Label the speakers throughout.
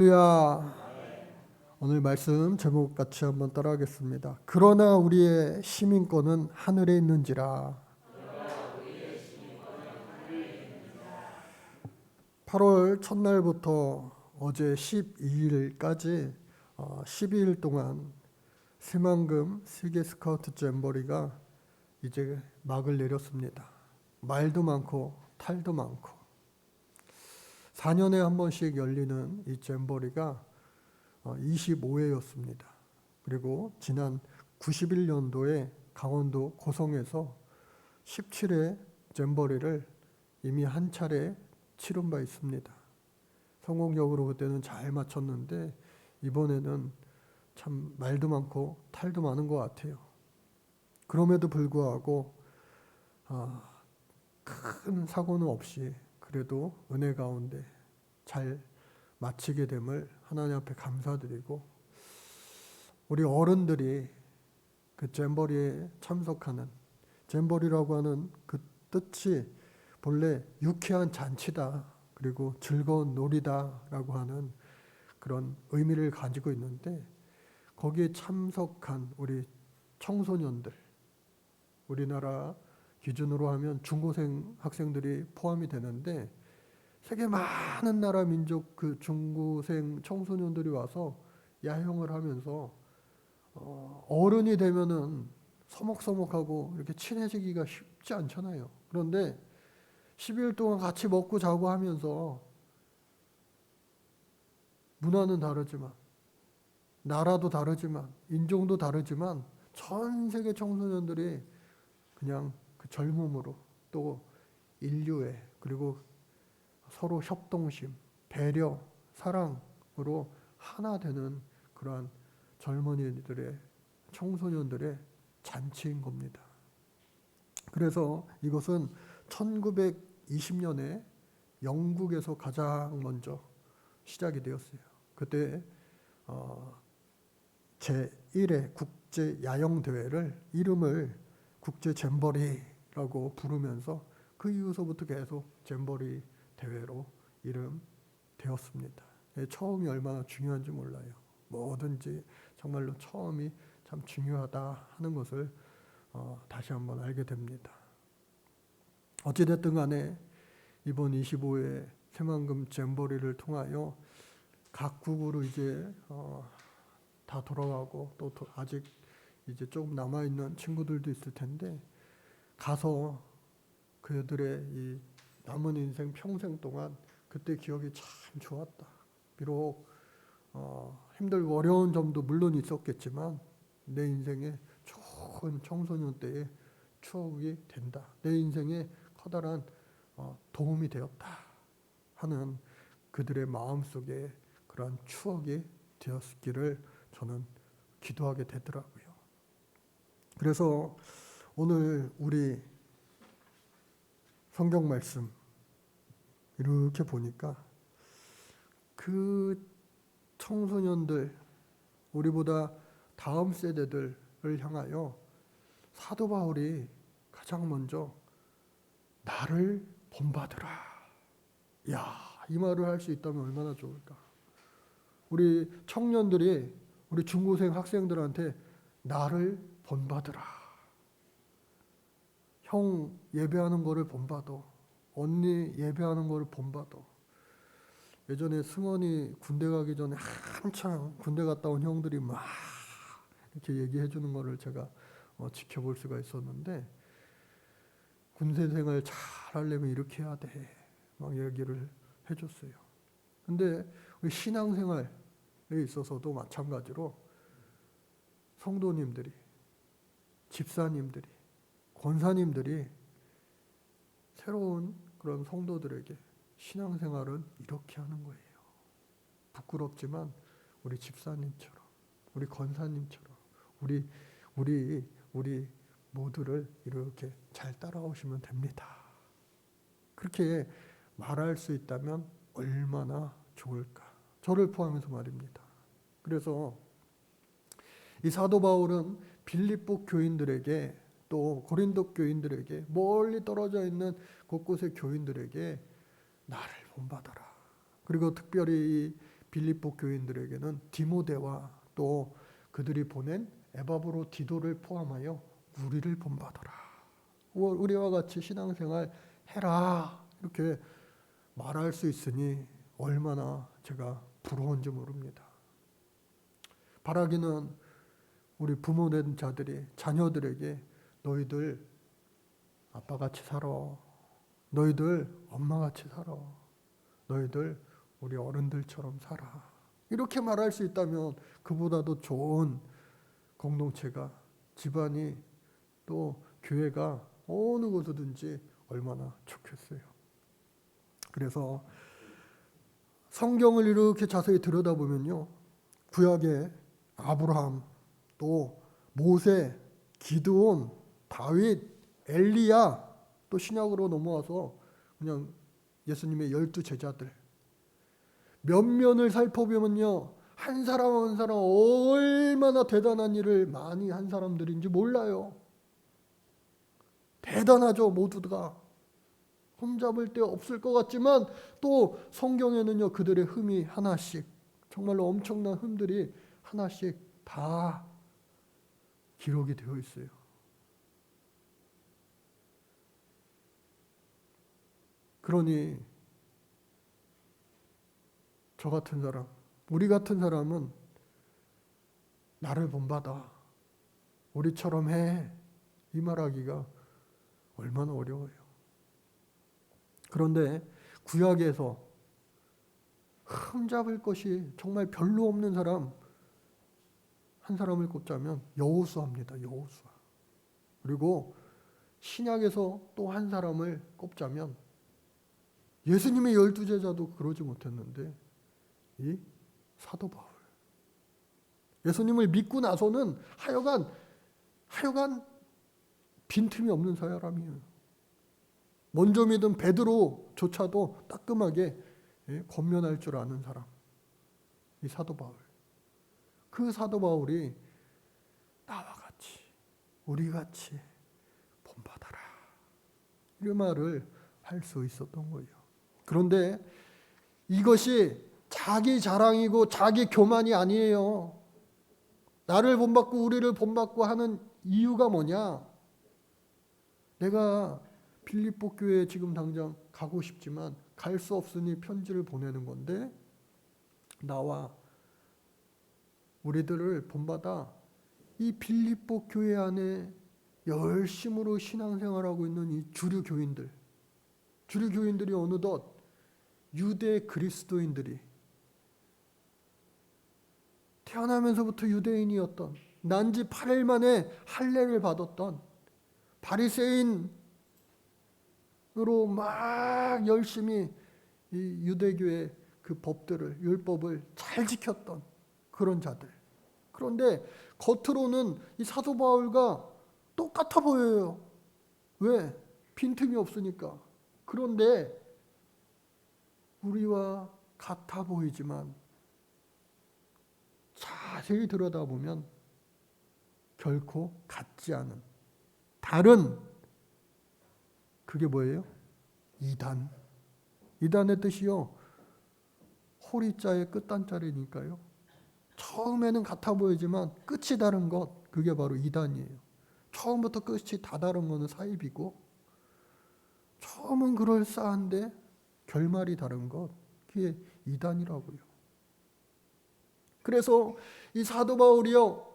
Speaker 1: 할렐루야. 오늘 말씀 제목 같이 한번 따라하겠습니다. 그러나 우리의 시민권은 하늘에 있는지라. 8월 첫날부터 어제 12일까지 12일 동안 새만금 세계 스카우트 잼버리가 이제 막을 내렸습니다. 말도 많고 탈도 많고 4년에 한 번씩 열리는 이 잼버리가 25회였습니다. 그리고 지난 91년도에 강원도 고성에서 17회 잼버리를 이미 한 차례 치른 바 있습니다. 성공적으로 그때는 잘 마쳤는데 이번에는 참 말도 많고 탈도 많은 것 같아요. 그럼에도 불구하고 큰 사고는 없이 그래도 은혜 가운데 잘 마치게 됨을 하나님 앞에 감사드리고, 우리 어른들이 그 잼버리에 참석하는, 잼버리라고 하는 그 뜻이 본래 유쾌한 잔치다, 그리고 즐거운 놀이다라고 하는 그런 의미를 가지고 있는데, 거기에 참석한 우리 청소년들, 우리나라 기준으로 하면 중고생 학생들이 포함이 되는데, 세계 많은 나라 민족 그 중고생 청소년들이 와서 야영을 하면서 어른이 되면은 서먹서먹하고 이렇게 친해지기가 쉽지 않잖아요. 그런데 10일 동안 같이 먹고 자고 하면서 문화는 다르지만, 나라도 다르지만, 인종도 다르지만 전 세계 청소년들이 그냥 그 젊음으로, 또 인류애, 그리고 서로 협동심, 배려, 사랑으로 하나 되는 그러한 젊은이들의, 청소년들의 잔치인 겁니다. 그래서 이것은 1920년에 영국에서 가장 먼저 시작이 되었어요. 그때 제1회 국제 야영 대회를 이름을 국제 잼버리라고 부르면서 그 이후서부터 계속 잼버리 대회로 이름되었습니다. 처음이 얼마나 중요한지 몰라요. 뭐든지 정말로 처음이 참 중요하다 하는 것을 다시 한번 알게 됩니다. 어찌됐든 간에 이번 25회 새만금 잼버리를 통하여 각국으로 이제 다 돌아가고, 또 아직 이제 조금 남아있는 친구들도 있을 텐데, 가서 그들의 이 남은 인생 평생 동안 그때 기억이 참 좋았다. 비록 힘들고 어려운 점도 물론 있었겠지만 내 인생의 좋은 청소년 때의 추억이 된다. 내 인생에 커다란 도움이 되었다 하는 그들의 마음속에 그러한 추억이 되었기를 저는 기도하게 되더라고요. 그래서 오늘 우리 성경 말씀 이렇게 보니까 그 청소년들, 우리보다 다음 세대들을 향하여 사도 바울이 가장 먼저 나를 본받으라. 야, 이 말을 할 수 있다면 얼마나 좋을까. 우리 청년들이 우리 중고생 학생들한테 나를 본받으라. 형 예배하는 거를 본받아. 언니 예배하는 거를 본받아. 예전에 승원이 군대 가기 전에 한창 군대 갔다 온 형들이 막 이렇게 얘기해 주는 거를 제가 지켜볼 수가 있었는데, 군대 생활 잘 하려면 이렇게 해야 돼, 막 얘기를 해줬어요. 근데 우리 신앙생활에 있어서도 마찬가지로 성도님들이, 집사님들이, 권사님들이 새로운 그런 성도들에게 신앙생활은 이렇게 하는 거예요. 부끄럽지만 우리 집사님처럼, 우리 권사님처럼, 우리 모두를 이렇게 잘 따라오시면 됩니다. 그렇게 말할 수 있다면 얼마나 좋을까. 저를 포함해서 말입니다. 그래서 이 사도 바울은 빌립보 교인들에게, 또 고린도 교인들에게, 멀리 떨어져 있는 곳곳의 교인들에게 나를 본받아라. 그리고 특별히 빌립보 교인들에게는 디모데와 또 그들이 보낸 에바브로디도를 포함하여 우리를 본받아라. 우리와 같이 신앙생활 해라. 이렇게 말할 수 있으니 얼마나 제가 부러운지 모릅니다. 바라기는 우리 부모된 자들이 자녀들에게 너희들 아빠같이 살아. 너희들 엄마같이 살아. 너희들 우리 어른들처럼 살아. 이렇게 말할 수 있다면 그보다도 좋은 공동체가, 집안이, 또 교회가 어느 곳이든지 얼마나 좋겠어요. 그래서 성경을 이렇게 자세히 들여다보면요, 구약에 아브라함, 또 모세, 기드온, 다윗, 엘리야, 또 신약으로 넘어와서 그냥 예수님의 12 제자들 면면을 살펴보면요, 한 사람 한 사람 얼마나 대단한 일을 많이 한 사람들인지 몰라요. 대단하죠. 모두가 흠잡을 데 없을 것 같지만 또 성경에는요, 그들의 흠이 하나씩, 정말로 엄청난 흠들이 하나씩 다 기록이 되어 있어요. 그러니 저 같은 사람, 우리 같은 사람은 나를 본받아, 우리처럼 해, 이 말하기가 얼마나 어려워요. 그런데 구약에서 흠잡을 것이 정말 별로 없는 사람 한 사람을 꼽자면 여호수아입니다. 여호수아. 그리고 신약에서 또 한 사람을 꼽자면 예수님의 12 제자도 그러지 못했는데 이 사도 바울. 예수님을 믿고 나서는 하여간 빈틈이 없는 사람이에요. 먼저 믿은 베드로조차도 따끔하게 권면할 줄 아는 사람, 이 사도 바울. 그 사도 바울이 나와 같이, 우리 같이 본받아라, 이 말을 할 수 있었던 거예요. 그런데 이것이 자기 자랑이고 자기 교만이 아니에요. 나를 본받고 우리를 본받고 하는 이유가 뭐냐? 내가 빌립보 교회에 지금 당장 가고 싶지만 갈 수 없으니 편지를 보내는 건데, 나와 우리들을 본받아 이 빌립보 교회 안에 열심으로 신앙생활하고 있는 이 주류 교인들이 어느덧 유대 그리스도인들이, 태어나면서부터 유대인이었던, 난지 8일 만에 할례를 받았던 바리새인으로 막 열심히 이 유대교의 그 법들을, 율법을 잘 지켰던 그런 자들. 그런데 겉으로는 이 사도 바울과 똑같아 보여요. 왜? 빈틈이 없으니까. 그런데 우리와 같아 보이지만 자세히 들여다보면 결코 같지 않은 다른, 그게 뭐예요? 이단. 이단의 뜻이요, 호리자의 끝단자리니까요. 처음에는 같아 보이지만 끝이 다른 것, 그게 바로 이단이에요. 처음부터 끝이 다 다른 것은 사입이고, 처음은 그럴싸한데 결말이 다른 것, 그게 이단이라고요. 그래서 이 사도 바울이요,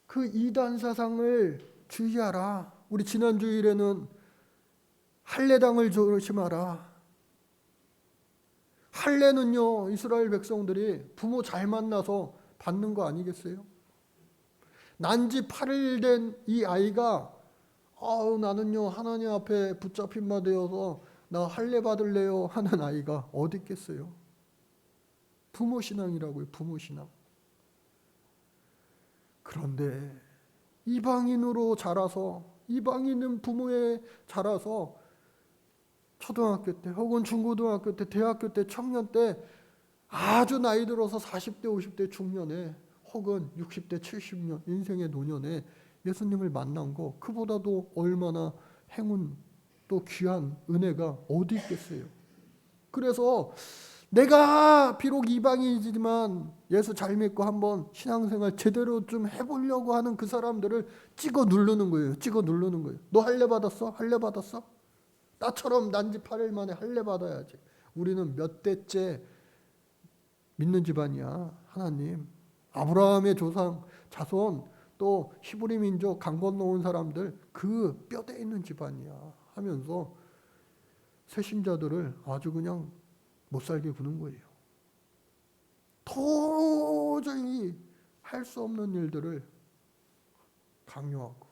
Speaker 1: 그 이단 사상을 주의하라. 우리 지난 주일에는 할례당을 조심하라. 할례는요, 이스라엘 백성들이 부모 잘 만나서 받는 거 아니겠어요? 난지 8일 된 이 아이가 나는요 하나님 앞에 붙잡힌 바 되어서 나 할례 받을래요 하는 아이가 어디 있겠어요? 부모 신앙이라고요, 부모 신앙. 그런데 이방인으로 자라서, 이방인은 부모에 자라서 초등학교 때 혹은 중고등학교 때, 대학교 때, 청년 때, 아주 나이 들어서 40대 50대 중년에 혹은 60대 70년 인생의 노년에 예수님을 만난 거, 그보다도 얼마나 행운 또 귀한 은혜가 어디 있겠어요. 그래서 내가 비록 이방인이지만 예수 잘 믿고 한번 신앙생활 제대로 좀 해보려고 하는 그 사람들을 찍어 누르는 거예요. 찍어 누르는 거예요. 너 할례 받았어? 할례 받았어? 나처럼 난지 8일 만에 할례 받아야지. 우리는 몇 대째 믿는 집안이야. 하나님, 아브라함의 조상 자손, 또 히브리 민족 강 건너온 사람들, 그 뼈대 있는 집안이야 하면서 새신자들을 아주 그냥 못살게 구는 거예요. 도저히 할 수 없는 일들을 강요하고.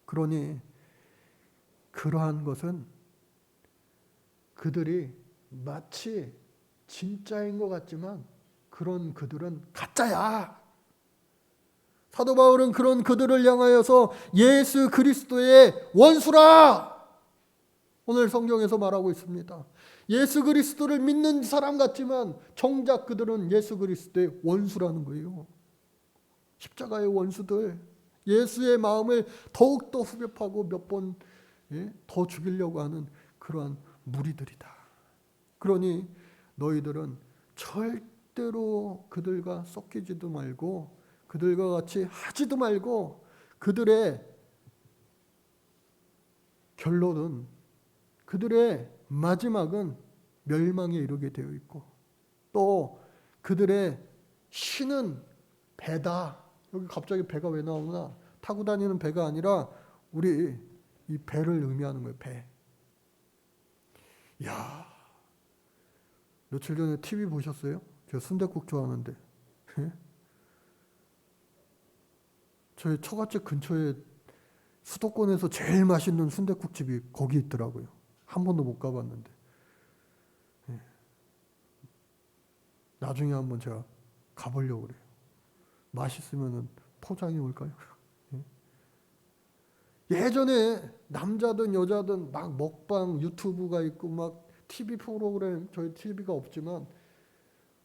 Speaker 1: 그러니 그러한 것은 그들이 마치 진짜인 것 같지만 그런 그들은 가짜야. 사도 바울은 그런 그들을 향하여서 예수 그리스도의 원수라! 오늘 성경에서 말하고 있습니다. 예수 그리스도를 믿는 사람 같지만 정작 그들은 예수 그리스도의 원수라는 거예요. 십자가의 원수들, 예수의 마음을 더욱더 후벼파고 몇 번 더 죽이려고 하는 그러한 무리들이다. 그러니 너희들은 절대로 그들과 섞이지도 말고 그들과 같이 하지도 말고 그들의 결론은, 그들의 마지막은 멸망에 이르게 되어 있고 또 그들의 신은 배다. 여기 갑자기 배가 왜 나오나? 타고 다니는 배가 아니라 우리 이 배를 의미하는 거예요. 배. 야, 며칠 전에 TV 보셨어요? 제가 순댓국 좋아하는데 저희 처갓집 근처에 수도권에서 제일 맛있는 순댓국집이 거기 있더라고요. 한 번도 못 가봤는데 나중에 한번 제가 가보려고 그래요. 맛있으면 포장이 올까요? 예전에 남자든 여자든 막 먹방 유튜브가 있고 막 TV 프로그램, 저희 TV가 없지만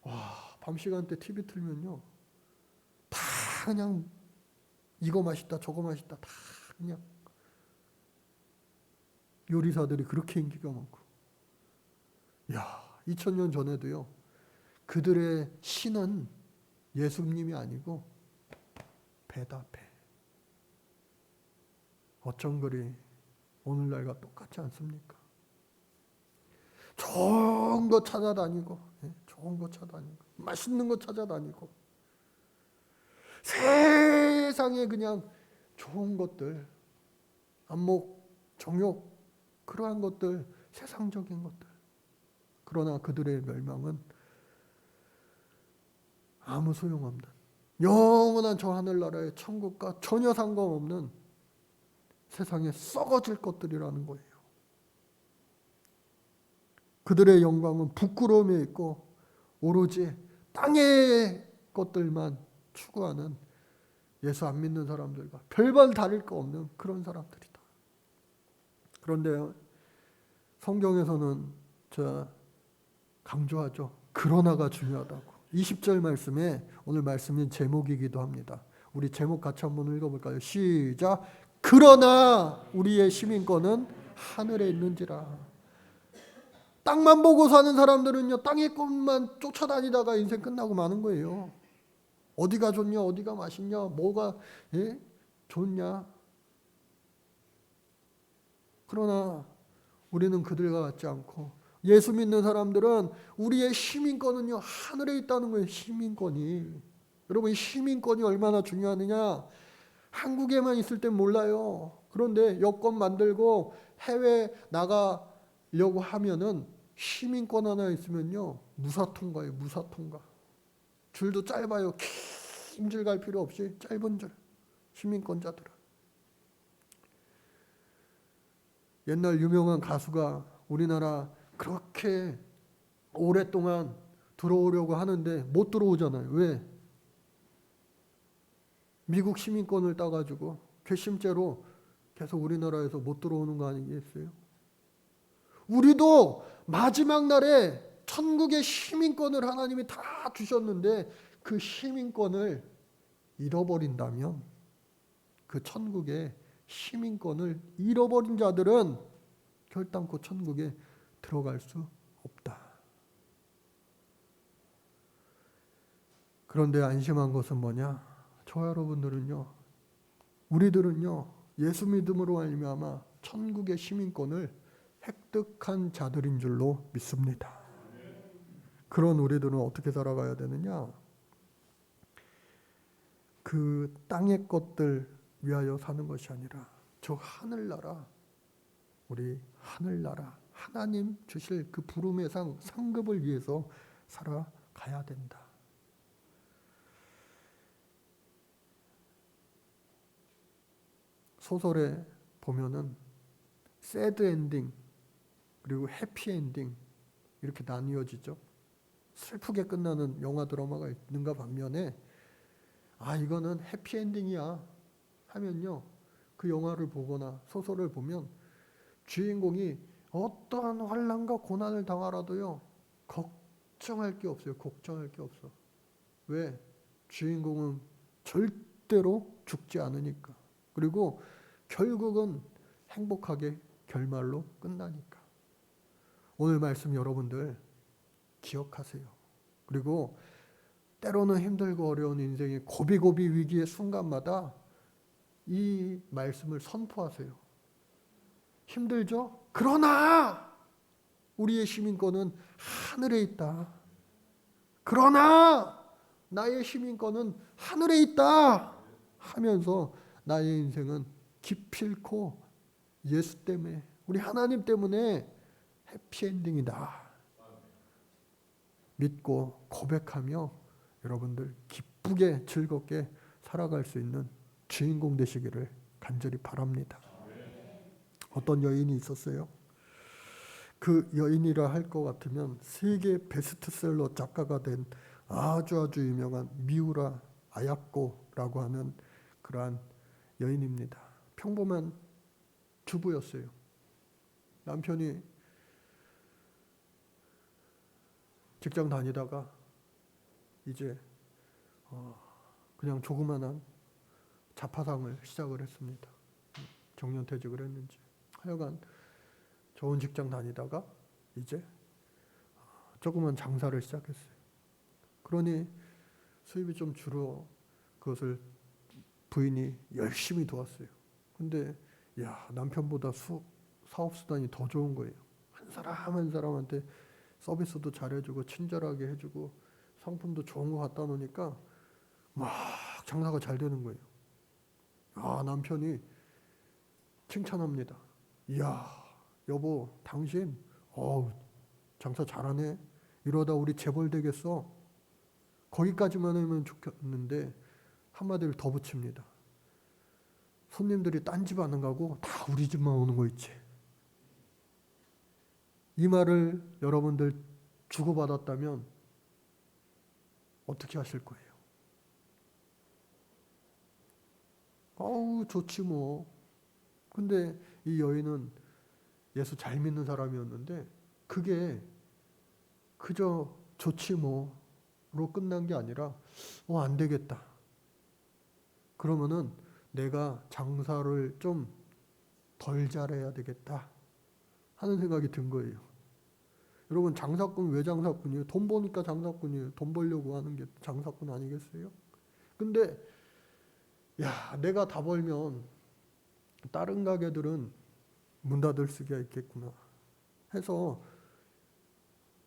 Speaker 1: 와, 밤 시간대 TV 틀면요 다 그냥 이거 맛있다 저거 맛있다 다 그냥 요리사들이 그렇게 인기가 많고, 야, 2000년 전에도요 그들의 신은 예수님이 아니고 배다, 배. 어쩜 그리 오늘날과 똑같지 않습니까? 좋은 거 찾아다니고, 좋은 거 찾아다니고, 맛있는 거 찾아다니고, 세상에 그냥 좋은 것들, 안목, 정욕, 그러한 것들, 세상적인 것들. 그러나 그들의 멸망은 아무 소용없는 영원한 저 하늘나라의 천국과 전혀 상관없는 세상에 썩어질 것들이라는 거예요. 그들의 영광은 부끄러움에 있고 오로지 땅의 것들만 추구하는 예수 안 믿는 사람들과 별반 다를 거 없는 그런 사람들이다. 그런데 성경에서는 강조하죠. 그러나가 중요하다고. 20절 말씀에 오늘 말씀인 제목이기도 합니다. 우리 제목 같이 한번 읽어볼까요? 시작. 그러나 우리의 시민권은 하늘에 있는지라. 땅만 보고 사는 사람들은요 땅의 것만 쫓아다니다가 인생 끝나고 마는 거예요. 어디가 좋냐, 어디가 맛있냐, 뭐가 좋냐. 그러나 우리는 그들과 같지 않고 예수 믿는 사람들은 우리의 시민권은요 하늘에 있다는 거예요. 시민권이. 여러분, 이 시민권이 얼마나 중요하느냐, 한국에만 있을 땐 몰라요. 그런데 여권 만들고 해외 나가려고 하면은 시민권 하나 있으면요 무사통과예요. 무사통과. 줄도 짧아요. 긴 줄 갈 필요 없이 짧은 줄. 시민권자들은. 옛날 유명한 가수가 우리나라 그렇게 오랫동안 들어오려고 하는데 못 들어오잖아요. 왜? 미국 시민권을 따가지고 괘씸죄로 계속 우리나라에서 못 들어오는 거 아니겠어요? 우리도 마지막 날에 천국의 시민권을 하나님이 다 주셨는데 그 시민권을 잃어버린다면, 그 천국의 시민권을 잃어버린 자들은 결단코 천국에 들어갈 수 없다. 그런데 안심한 것은 뭐냐? 저와 여러분들은요, 우리들은요, 예수 믿음으로 말미암아 천국의 시민권을 획득한 자들인 줄로 믿습니다. 그런 우리들은 어떻게 살아가야 되느냐? 그 땅의 것들 위하여 사는 것이 아니라 저 하늘나라, 우리 하늘나라, 하나님 주실 그 부름의 상급을 위해서 살아가야 된다. 소설에 보면은 새드 엔딩 그리고 해피 엔딩 이렇게 나뉘어지죠. 슬프게 끝나는 영화 드라마가 있는가 반면에 이거는 해피 엔딩이야 하면요, 그 영화를 보거나 소설을 보면 주인공이 어떠한 환난과 고난을 당하라도요 걱정할 게 없어요. 걱정할 게 없어. 왜? 주인공은 절대로 죽지 않으니까. 그리고 결국은 행복하게 결말로 끝나니까. 오늘 말씀 여러분들 기억하세요. 그리고 때로는 힘들고 어려운 인생의 고비고비 위기의 순간마다 이 말씀을 선포하세요. 힘들죠? 그러나 우리의 시민권은 하늘에 있다. 그러나 나의 시민권은 하늘에 있다 하면서 나의 인생은 기필코 예수 때문에, 우리 하나님 때문에 해피엔딩이다 믿고 고백하며 여러분들 기쁘게 즐겁게 살아갈 수 있는 주인공 되시기를 간절히 바랍니다. 어떤 여인이 있었어요. 그 여인이라 할 것 같으면 세계 베스트셀러 작가가 된 아주 유명한 미우라 아야코라고 하는 그러한 여인입니다. 평범한 주부였어요. 남편이 직장 다니다가 이제 그냥 조그만한 자파상을 시작을 했습니다. 정년퇴직을 했는지 하여간 좋은 직장 다니다가 이제 조그만 장사를 시작했어요. 그러니 수입이 좀 줄어 그것을 부인이 열심히 도왔어요. 근데 남편보다 사업수단이 더 좋은 거예요. 한 사람 한 사람한테 서비스도 잘해주고 친절하게 해주고 상품도 좋은 거 갖다 놓으니까 막 장사가 잘 되는 거예요. 남편이 칭찬합니다. 이야, 여보, 당신 장사 잘하네. 이러다 우리 재벌 되겠어. 거기까지만 하면 좋겠는데 한마디를 더 붙입니다. 손님들이 딴 집 안 가고 다 우리 집만 오는 거 있지. 이 말을 여러분들 주고받았다면 어떻게 하실 거예요? 좋지 뭐. 근데 이 여인은 예수 잘 믿는 사람이었는데 그게 그저 좋지 뭐로 끝난 게 아니라 안 되겠다. 그러면은 내가 장사를 좀 덜 잘해야 되겠다 하는 생각이 든 거예요. 여러분, 장사꾼 왜 장사꾼이에요? 돈 버니까 장사꾼이에요. 돈 벌려고 하는 게 장사꾼 아니겠어요? 근데 내가 다 벌면 다른 가게들은 문 닫을 수가 있겠구나 해서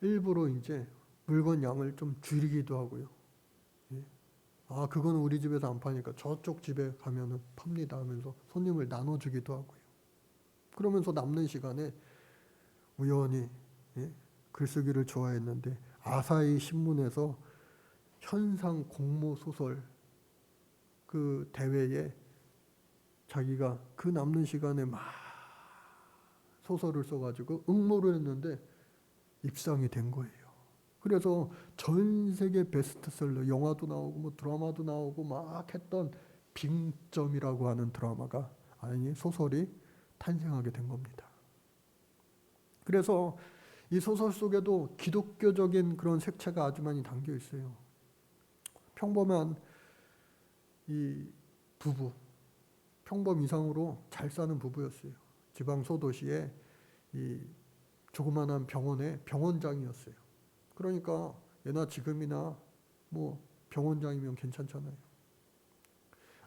Speaker 1: 일부러 이제 물건 양을 좀 줄이기도 하고요. 그거는 우리 집에서 안 파니까 저쪽 집에 가면은 팝니다 하면서 손님을 나눠주기도 하고요. 그러면서 남는 시간에 우연히 글쓰기를 좋아했는데 아사히 신문에서 현상 공모 소설 그 대회에 자기가 그 남는 시간에 막 소설을 써가지고 응모를 했는데 입상이 된 거예요. 그래서 전 세계 베스트셀러, 영화도 나오고 뭐 드라마도 나오고 막 했던 빙점이라고 하는 드라마가 소설이 탄생하게 된 겁니다. 그래서 이 소설 속에도 기독교적인 그런 색채가 아주 많이 담겨 있어요. 평범한 이 부부, 평범 이상으로 잘 사는 부부였어요. 지방 소도시에 이 조그만한 병원의 병원장이었어요. 그러니까 예나 지금이나 뭐 병원장이면 괜찮잖아요.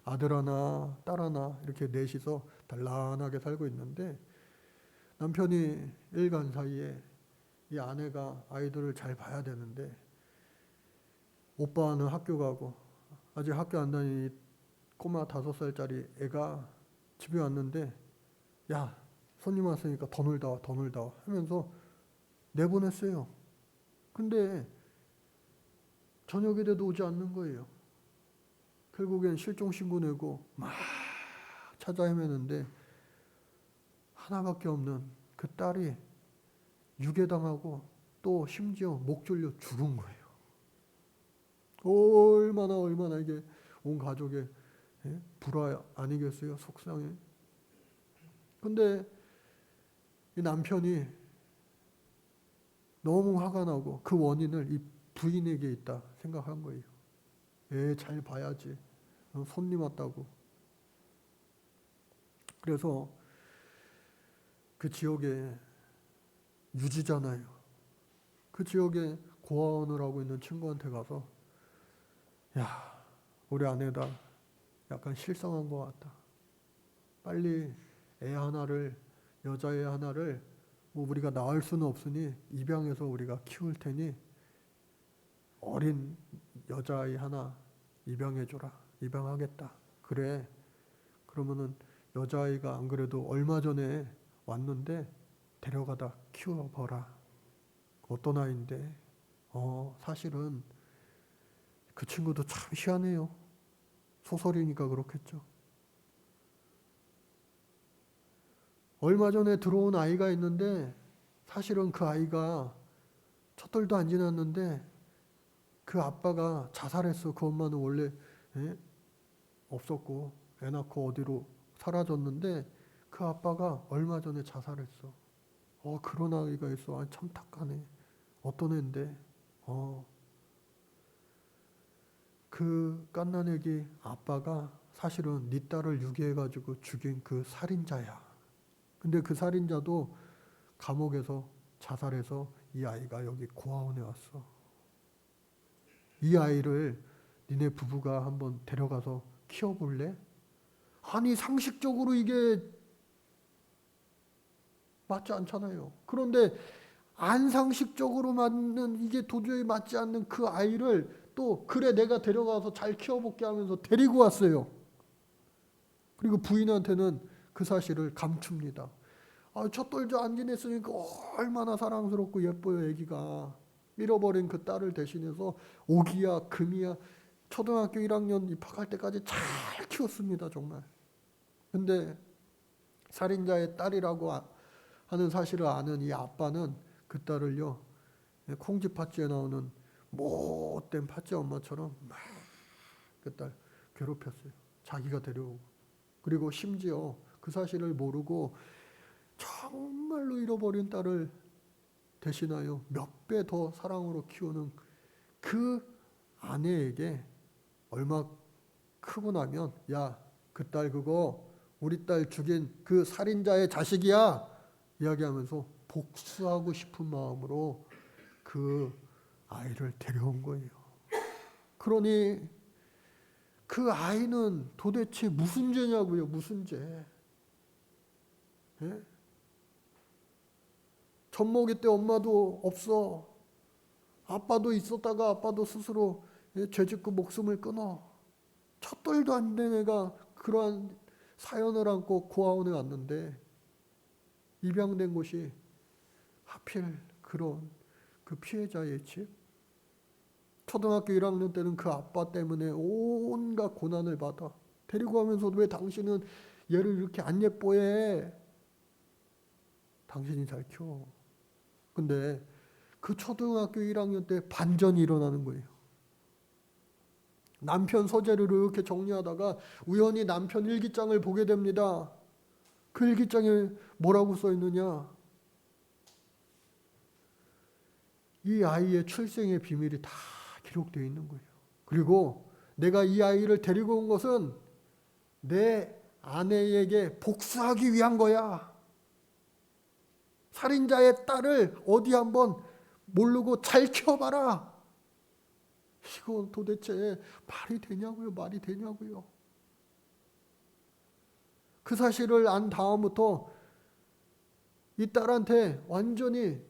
Speaker 1: 아들 하나, 딸 하나 이렇게 넷이서 단란하게 살고 있는데 남편이 일간 사이에 이 아내가 아이들을 잘 봐야 되는데 오빠는 학교 가고 아직 학교 안 다니는 꼬마 5살짜리 애가 집에 왔는데 야 손님 왔으니까 더 놀다 와, 더 놀다 와 하면서 내보냈어요. 근데 저녁에 돼도 오지 않는 거예요. 결국엔 실종신고 내고 막 찾아 헤매는데 하나밖에 없는 그 딸이 유괴당하고 또 심지어 목 졸려 죽은 거예요. 얼마나 이게 온 가족의 불화 아니겠어요? 속상해. 근데 이 남편이 너무 화가 나고 그 원인을 이 부인에게 있다 생각한 거예요. 애 잘 봐야지. 손님 왔다고. 그래서 그 지역에 유지잖아요. 그 지역에 고아원을 하고 있는 친구한테 가서 야 우리 아내다 약간 실성한 것 같다. 빨리 애 하나를 여자애 하나를 뭐 우리가 낳을 수는 없으니 입양해서 우리가 키울 테니 어린 여자아이 하나 입양해줘라. 입양하겠다. 그래. 그러면은 여자아이가 안 그래도 얼마 전에 왔는데 데려가다 키워봐라. 어떤 아이인데? 사실은 그 친구도 참 희한해요. 소설이니까 그렇겠죠. 얼마 전에 들어온 아이가 있는데 사실은 그 아이가 첫 달도 안 지났는데 그 아빠가 자살했어. 그 엄마는 원래 없었고 애 낳고 어디로 사라졌는데 그 아빠가 얼마 전에 자살했어. 그런 아이가 있어. 참 탁하네. 어떤 애인데 그 갓난애기 아빠가 사실은 네 딸을 유괴해가지고 죽인 그 살인자야. 근데 그 살인자도 감옥에서 자살해서 이 아이가 여기 고아원에 왔어. 이 아이를 니네 부부가 한번 데려가서 키워볼래? 아니 상식적으로 이게 맞지 않잖아요. 그런데 안 상식적으로 맞는 이게 도저히 맞지 않는 그 아이를 또 그래 내가 데려가서 잘 키워볼게 하면서 데리고 왔어요. 그리고 부인한테는 그 사실을 감춥니다. 첫 돌도 안 지냈으니까 얼마나 사랑스럽고 예뻐요 애기가. 잃어버린 그 딸을 대신해서 오기야 금이야 초등학교 1학년 입학할 때까지 잘 키웠습니다 정말. 근데 살인자의 딸이라고 하는 사실을 아는 이 아빠는 그 딸을요 콩쥐 팥쥐에 나오는 못된 팥쥐 엄마처럼 막 그 딸 괴롭혔어요. 자기가 데려오고. 그리고 심지어 그 사실을 모르고 정말로 잃어버린 딸을 대신하여 몇 배 더 사랑으로 키우는 그 아내에게 얼마 크고 나면 야, 그 딸 그거 우리 딸 죽인 그 살인자의 자식이야 이야기하면서 복수하고 싶은 마음으로 그 아이를 데려온 거예요. 그러니 그 아이는 도대체 무슨 죄냐고요. 무슨 죄. 예? 젖먹이 때 엄마도 없어. 아빠도 있었다가 아빠도 스스로 죄짓고 목숨을 끊어. 첫 돌도 안 된 애가 그러한 사연을 안고 고아원에 왔는데 입양된 곳이 하필 그런 그 피해자의 집. 초등학교 1학년 때는 그 아빠 때문에 온갖 고난을 받아. 데리고 가면서 왜 당신은 얘를 이렇게 안 예뻐해? 당신이 잘 키워. 근데 그 초등학교 1학년 때 반전이 일어나는 거예요. 남편 서재를 이렇게 정리하다가 우연히 남편 일기장을 보게 됩니다. 그 일기장에 뭐라고 써 있느냐? 이 아이의 출생의 비밀이 다 기록되어 있는 거예요. 그리고 내가 이 아이를 데리고 온 것은 내 아내에게 복수하기 위한 거야. 살인자의 딸을 어디 한번 모르고 잘 키워봐라. 이거 도대체 말이 되냐고요? 말이 되냐고요? 그 사실을 안 다음부터 이 딸한테 완전히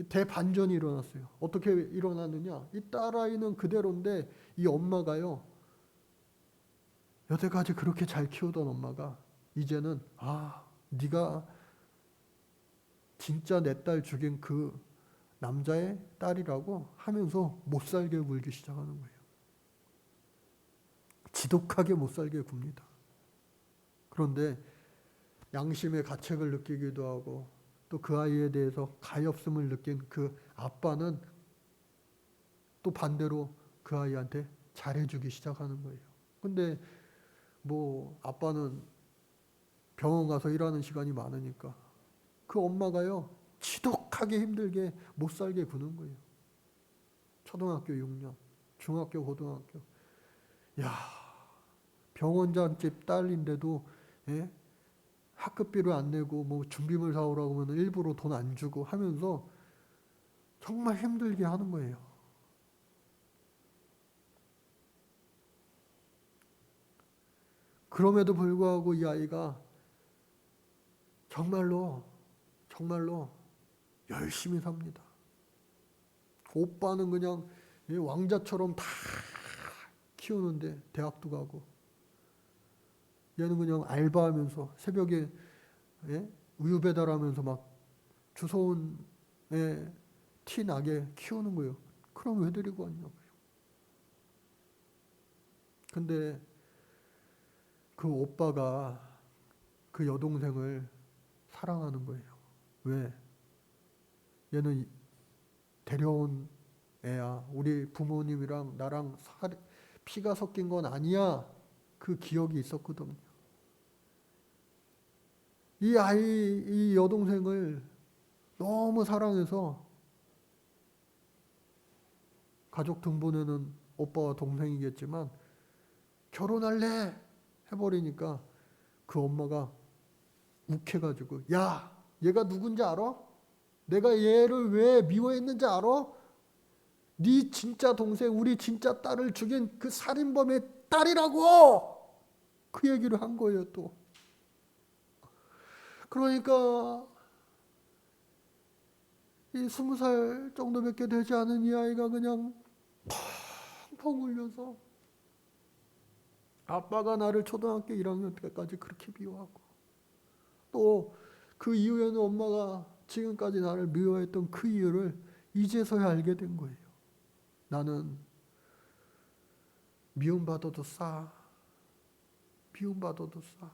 Speaker 1: 대반전이 일어났어요. 어떻게 일어났느냐? 이 딸아이는 그대로인데 이 엄마가요. 여태까지 그렇게 잘 키우던 엄마가 이제는 네가 진짜 내 딸 죽인 그 남자의 딸이라고 하면서 못 살게 굴기 시작하는 거예요. 지독하게 못 살게 굽니다. 그런데 양심의 가책을 느끼기도 하고 또 그 아이에 대해서 가엾음을 느낀 그 아빠는 또 반대로 그 아이한테 잘해주기 시작하는 거예요. 근데 뭐 아빠는 병원 가서 일하는 시간이 많으니까 그 엄마가요 지독하게 힘들게 못 살게 구는 거예요. 초등학교 6년, 중학교, 고등학교. 야, 병원장집 딸인데도 예? 학급비를 안 내고 뭐 준비물 사오라고 하면 일부러 돈 안 주고 하면서 정말 힘들게 하는 거예요. 그럼에도 불구하고 이 아이가 정말로 열심히 삽니다. 오빠는 그냥 왕자처럼 다 키우는데 대학도 가고 얘는 그냥 알바하면서 새벽에 우유 배달하면서 막 주소온 티 나게 키우는 거예요. 그럼 왜 데리고 왔냐고요. 근데 그 오빠가 그 여동생을 사랑하는 거예요. 왜? 얘는 데려온 애야. 우리 부모님이랑 나랑 피가 섞인 건 아니야. 그 기억이 있었거든요. 이 여동생을 너무 사랑해서 가족 등본에는 오빠와 동생이겠지만 결혼할래 해버리니까 그 엄마가 욱해가지고 야, 얘가 누군지 알아? 내가 얘를 왜 미워했는지 알아? 네 진짜 동생, 우리 진짜 딸을 죽인 그 살인범의 딸이라고! 그 얘기를 한 거예요, 또. 그러니까 이 20살 정도밖에 되지 않은 이 아이가 그냥 펑펑 울면서 아빠가 나를 초등학교 1학년 때까지 그렇게 미워하고 또 그 이후에는 엄마가 지금까지 나를 미워했던 그 이유를 이제서야 알게 된 거예요. 나는 미움받아도 싸. 미움받아도 싸.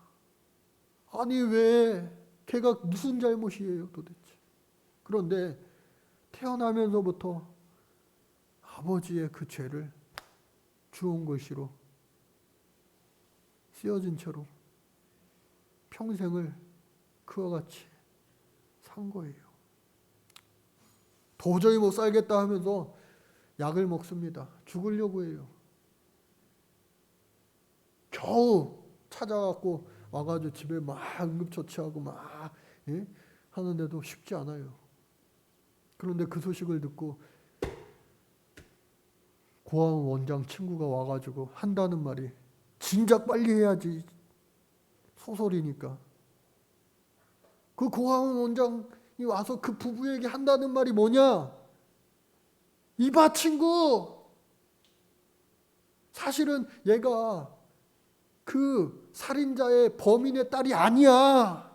Speaker 1: 아니 왜 걔가 무슨 잘못이에요 도대체. 그런데 태어나면서부터 아버지의 그 죄를 주운 글씨로 쓰여진 채로 평생을 그와 같이 산 거예요. 도저히 못 살겠다 하면서 약을 먹습니다. 죽으려고 해요. 겨우 찾아갖고 와가지고 집에 막 응급처치하고 막 하는데도 쉽지 않아요. 그런데 그 소식을 듣고 고아원 원장 친구가 와가지고 한다는 말이 진작 빨리 해야지. 소설이니까. 그 고아원 원장이 와서 그 부부에게 한다는 말이 뭐냐? 이봐 친구. 사실은 얘가 그 살인자의 범인의 딸이 아니야.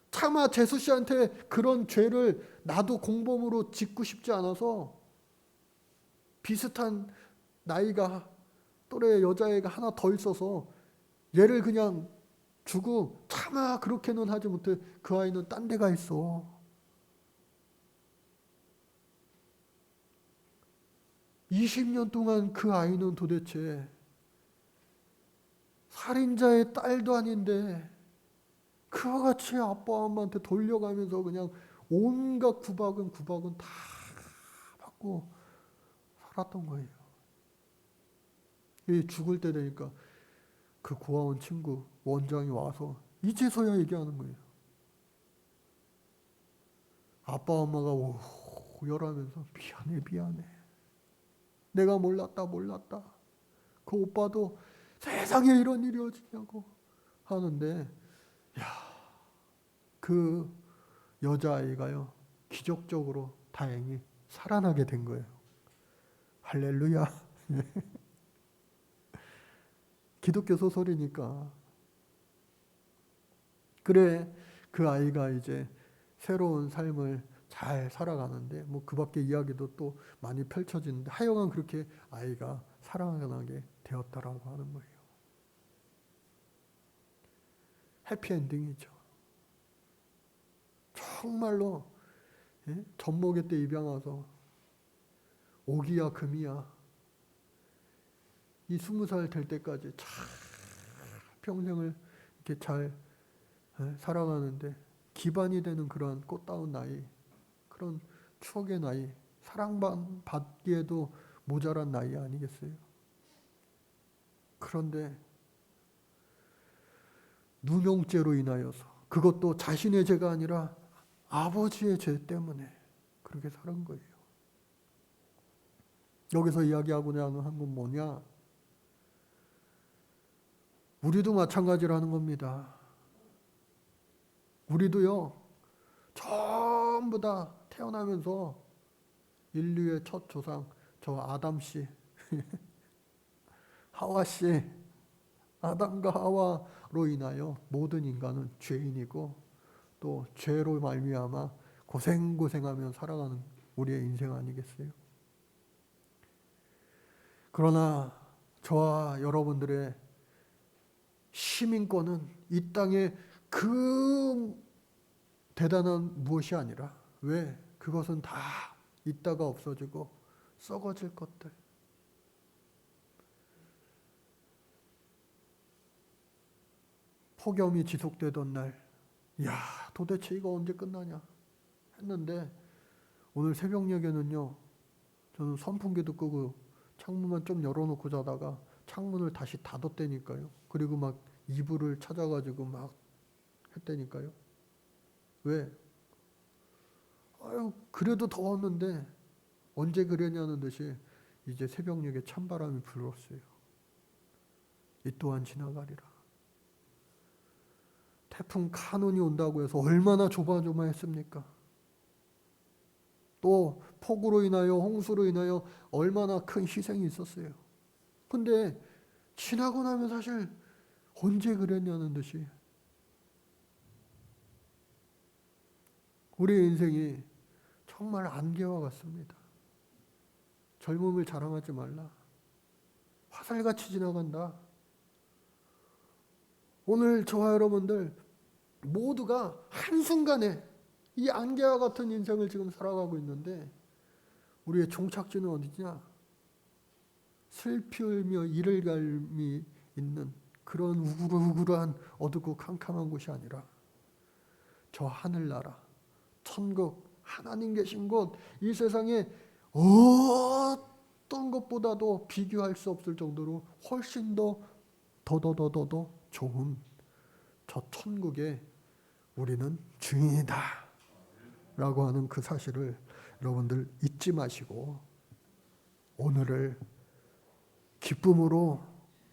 Speaker 1: 차마 재수 씨한테 그런 죄를 나도 공범으로 짓고 싶지 않아서 비슷한 나이가 또래 여자애가 하나 더 있어서 얘를 그냥 주고 차마 그렇게는 하지 못해. 그 아이는 딴 데 가 있어. (20년) 동안 그 아이는 도대체 살인자의 딸도 아닌데 그와 같이 아빠 엄마한테 돌려가면서 그냥 온갖 구박은 다 받고 살았던 거예요. 죽을 때 되니까 그 고아원 친구 원장이 와서 이제서야 얘기하는 거예요. 아빠 엄마가 오열하면서 미안해. 내가 몰랐다. 그 오빠도 세상에 이런 일이 어찌냐고 하는데, 그 여자아이가요, 기적적으로 다행히 살아나게 된 거예요. 할렐루야. 기독교 소설이니까. 그래, 그 아이가 이제 새로운 삶을 잘 살아가는데, 뭐 그 밖에 이야기도 또 많이 펼쳐지는데, 하여간 그렇게 아이가 살아나게 되었다라고 하는 거예요. 해피엔딩이죠. 정말로 젖먹이 때 입양 와서 오기야 금이야, 이 20살 될 때까지 참 평생을 이렇게 잘 살아가는데 기반이 되는 그러한 꽃다운 나이, 그런 추억의 나이, 사랑받기에도 모자란 나이 아니겠어요? 그런데 누명죄로 인하여서, 그것도 자신의 죄가 아니라 아버지의 죄 때문에 그렇게 살은 거예요. 여기서 이야기하고자 하는 건 뭐냐? 우리도 마찬가지라는 겁니다. 우리도요, 전부 다 태어나면서 인류의 첫 조상, 저 아담씨, 하와씨, 아담과 하와로 인하여 모든 인간은 죄인이고, 또 죄로 말미암아 고생하며 살아가는 우리의 인생 아니겠어요? 그러나 저와 여러분들의 시민권은 이 땅에 그 대단한 무엇이 아니라, 왜? 그것은 다 있다가 없어지고 썩어질 것들. 폭염이 지속되던 날, 야, 도대체 이거 언제 끝나냐 했는데, 오늘 새벽녘에는요, 저는 선풍기도 끄고 창문만 좀 열어놓고 자다가 창문을 다시 닫았다니까요. 그리고 막 이불을 찾아가지고 막 했다니까요. 왜? 아유, 그래도 더웠는데 언제 그랬냐는 듯이 이제 새벽녘에 찬바람이 불었어요. 이 또한 지나가리라. 태풍 카눈이 온다고 해서 얼마나 조마조마했습니까? 또 폭우로 인하여, 홍수로 인하여 얼마나 큰 희생이 있었어요. 근데 지나고 나면 사실 언제 그랬냐는 듯이 우리의 인생이 정말 안개와 같습니다. 젊음을 자랑하지 말라. 화살같이 지나간다. 오늘 저와 여러분들 모두가 한순간에 이 안개와 같은 인생을 지금 살아가고 있는데, 우리의 종착지는 어디냐? 슬피 울며 이를 갈미 있는 그런 우글우글한 어둡고 캄캄한 곳이 아니라 저 하늘나라, 천국, 하나님 계신 곳, 이 세상에 어떤 것보다도 비교할 수 없을 정도로 훨씬 더 좋은 저 천국에 우리는 증인이다 라고 하는 그 사실을 여러분들 잊지 마시고, 오늘을 기쁨으로,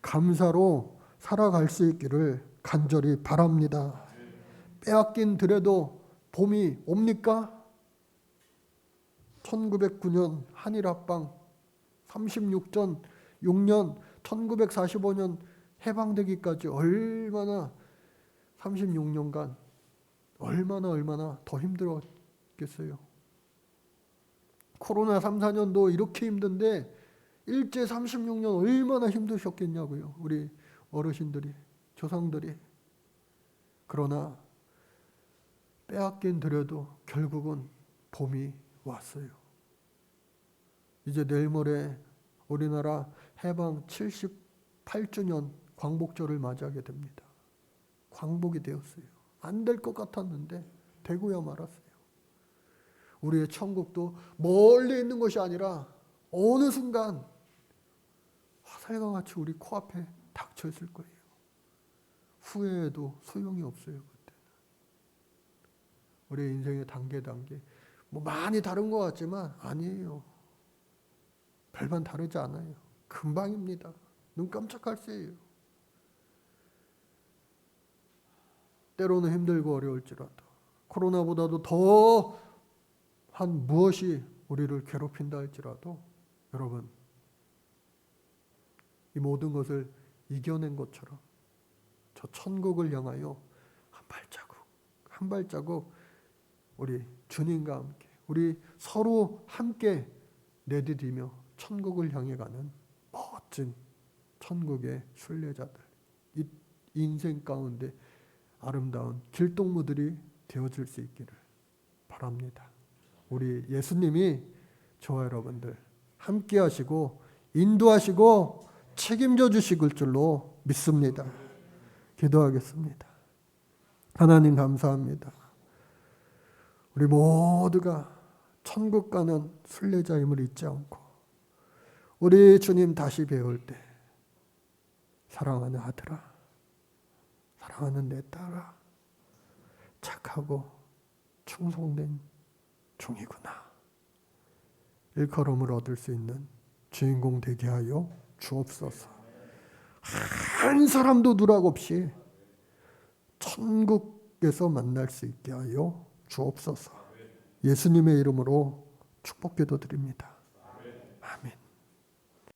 Speaker 1: 감사로 살아갈 수 있기를 간절히 바랍니다. 빼앗긴 들에도 봄이 옵니까? 1909년 한일합방 36년 1945년 해방되기까지 얼마나 36년간 얼마나 더 힘들었겠어요. 코로나 3, 4년도 이렇게 힘든데 일제 36년 얼마나 힘드셨겠냐고요. 우리 어르신들이, 조상들이. 그러나 빼앗긴 들여도 결국은 봄이 왔어요. 이제 내일 모레 우리나라 해방 78주년 광복절을 맞이하게 됩니다. 광복이 되었어요. 안 될 것 같았는데 되고야 말았어요. 우리의 천국도 멀리 있는 것이 아니라 어느 순간 화살과 같이 우리 코앞에 닥쳐 있을 거예요. 후회해도 소용이 없어요. 그때는. 우리의 인생의 단계 뭐 많이 다른 것 같지만 아니에요. 별반 다르지 않아요. 금방입니다. 눈 깜짝할 새예요. 때로는 힘들고 어려울지라도 코로나보다도 더 한 무엇이 우리를 괴롭힌다 할지라도 여러분 이 모든 것을 이겨낸 것처럼 저 천국을 향하여 한 발자국 우리 주님과 함께 우리 서로 함께 내디디며 천국을 향해 가는 멋진 천국의 순례자들, 이 인생 가운데 아름다운 길동무들이 되어줄 수 있기를 바랍니다. 우리 예수님이 저와 여러분들 함께 하시고 인도하시고 책임져 주실 줄로 믿습니다. 기도하겠습니다. 하나님 감사합니다. 우리 모두가 천국 가는 순례자임을 잊지 않고 우리 주님 다시 배울 때 사랑하는 아들아, 사랑하는 내 딸아, 착하고 충성된 종이구나. 일컬음을 얻을 수 있는 주인공 되게 하여 주옵소서. 한 사람도 누락 없이 천국에서 만날 수 있게 하여 주옵소서. 예수님의 이름으로 축복 기도드립니다. 아멘.